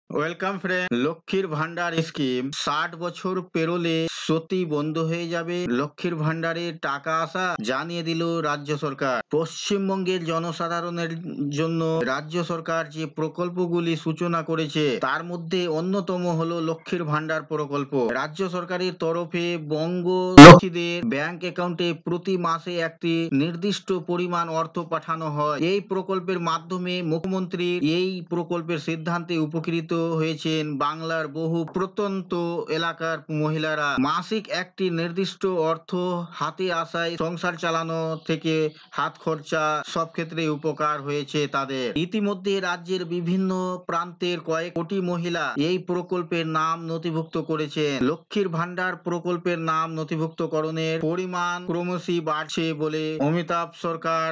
Welcome friend. লক্ষ্মীর ভান্ডার scheme 60 বছর পেরোলে সত্যি বন্ধ হয়ে যাবে লক্ষ্মীর ভান্ডারের টাকা আসা, জানিয়ে দিল রাজ্য সরকার। পশ্চিমবঙ্গের জনসাধারণের জন্য রাজ্য সরকার যে প্রকল্পগুলি সূচনা করেছে তার মধ্যে অন্যতম হলো লক্ষ্মীর ভান্ডার প্রকল্প। রাজ্য সরকারের তরফে বঙ্গলক্ষ্মীদের ব্যাংক অ্যাকাউন্টে প্রতি মাসে একটি নির্দিষ্ট পরিমাণ অর্থ পাঠানো হয়। এই প্রকল্পের মাধ্যমে মুখ্যমন্ত্রী এই প্রকল্পের সিদ্ধান্তে উপকৃত হয়েছেন বাংলার বহু প্রত্যন্ত এলাকার মহিলারা। মাসিক একটি নির্দিষ্ট অর্থ হাতে আসায় সংসার চালানো থেকে হাত খরচা সব ক্ষেত্রে উপকার হয়েছে তাদের। ইতিমধ্যে রাজ্যের বিভিন্ন প্রান্তের কয়েক কোটি মহিলা এই প্রকল্পের নাম নথিভুক্ত করেছেন। লক্ষ্মীর ভান্ডার প্রকল্পের নাম নথিভুক্তকরণের পরিমাণ ক্রমশই বাড়ছে বলে অমিতাভ সরকার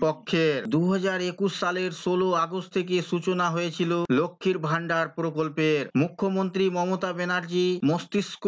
পক্ষের 2021 সালের 16 আগস্ট থেকে সূচনা হয়েছিল লক্ষ্মীর ভান্ডার প্রকল্পের। মুখ্যমন্ত্রী মমতা ব্যানার্জি মস্তিষ্ক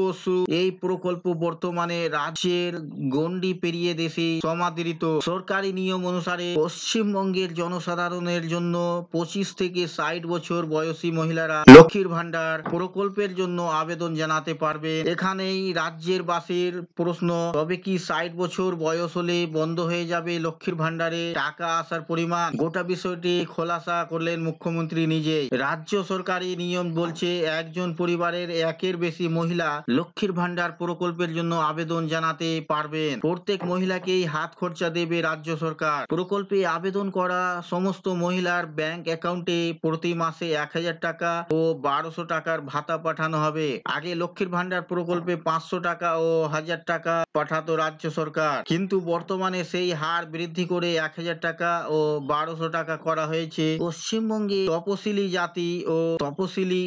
এই প্রকল্প বর্তমানে রাজ্যের গণ্ডি পেরিয়ে দেশে সমাদৃত। সরকারি নিয়ম অনুসারে পশ্চিমবঙ্গের জনসাধারণের জন্য 25 থেকে 60 বছর বয়সী মহিলারা লক্ষ্মীর ভান্ডার প্রকল্পের জন্য আবেদন জানাতে পারবে। এখানেই রাজ্যের বাসীর প্রশ্ন, তবে কি 60 বছর বয়স হলে বন্ধ হয়ে যাবে লক্ষ্মীর ভান্ডারে টাকা আসার পরিমাণ? গোটা বিষয়টি খোলাসা করলেন মুখ্যমন্ত্রী নিজেই। রাজ্য সরকারি নিয়ম বলছে একজন পরিবারের একের বেশি মহিলা লক্ষ্মীর ভান্ডার প্রকল্পের জন্য আবেদন জানাতে পারবেন। প্রত্যেক মহিলাকেই হাত খরচা দেবে রাজ্য সরকার। প্রকল্পে আবেদন করা সমস্ত মহিলার ব্যাংক অ্যাকাউন্টে প্রতি মাসে 1000 টাকা ও 1200 টাকার ভাতা পাঠানো হবে। আগে লক্ষ্মীর ভান্ডার প্রকল্পে 500 টাকা ও 1000 টাকা পাঠাতো রাজ্য সরকার, কিন্তু বর্তমানে সেই হার বৃদ্ধি করে 1000 টাকা ও 1200 টাকা করা হয়েছে। পশ্চিমবঙ্গে তপশিলি জাতি ও তপশিলি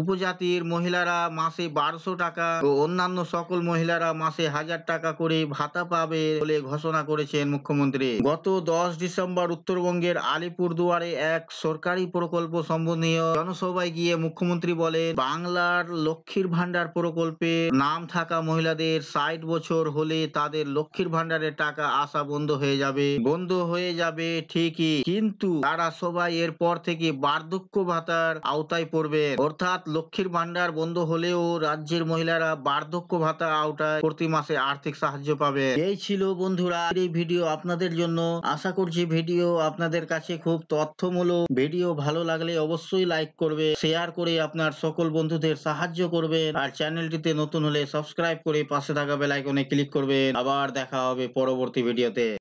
উপজাতির মহিলারা মাসে 1200 টাকা ও অন্যান্য সকল মহিলারা মাসে 1000 টাকা করে ভাতা পাবে বলে ঘোষণা করেছেন মুখ্যমন্ত্রী। গত 10 ডিসেম্বর উত্তরবঙ্গের আলিপুরদুয়ারে এক সরকারি প্রকল্প সম্বন্ধীয় জনসভায় গিয়ে মুখ্যমন্ত্রী বলেন, বাংলার লক্ষ্মীর ভান্ডার প্রকল্পে নাম থাকা মহিলাদের 60 বছর হলে তাদের লক্ষ্মীর ভান্ডারের টাকা আসা বন্ধ হয়ে যাবে ঠিকই, কিন্তু তারা সবাই এরপর থেকে বার্ধক্য ভাতার আওতায় পড়বে। অর্থাৎ লক্ষ্মীর ভান্ডার বন্ধ হলেও রাজ্যের মহিলারা বার্ধক্য ভাতা আওতায় প্রতি মাসে আর্থিক সাহায্য পাবে। এই ছিল বন্ধুরা এই ভিডিও আপনাদের জন্য। আশা করছি ভিডিও আপনাদের কাছে খুব তথ্যমূলক। ভিডিও ভালো লাগলে অবশ্যই লাইক করবে, শেয়ার করে আপনার সকল বন্ধুদের সাহায্য করবেন, আর চ্যানেলটিতে নতুন হলে সাবস্ক্রাইব করে পাশে থাকা বেল আইকনে ক্লিক করবেন। আবার দেখা হবে পরবর্তী ভিডিওতে।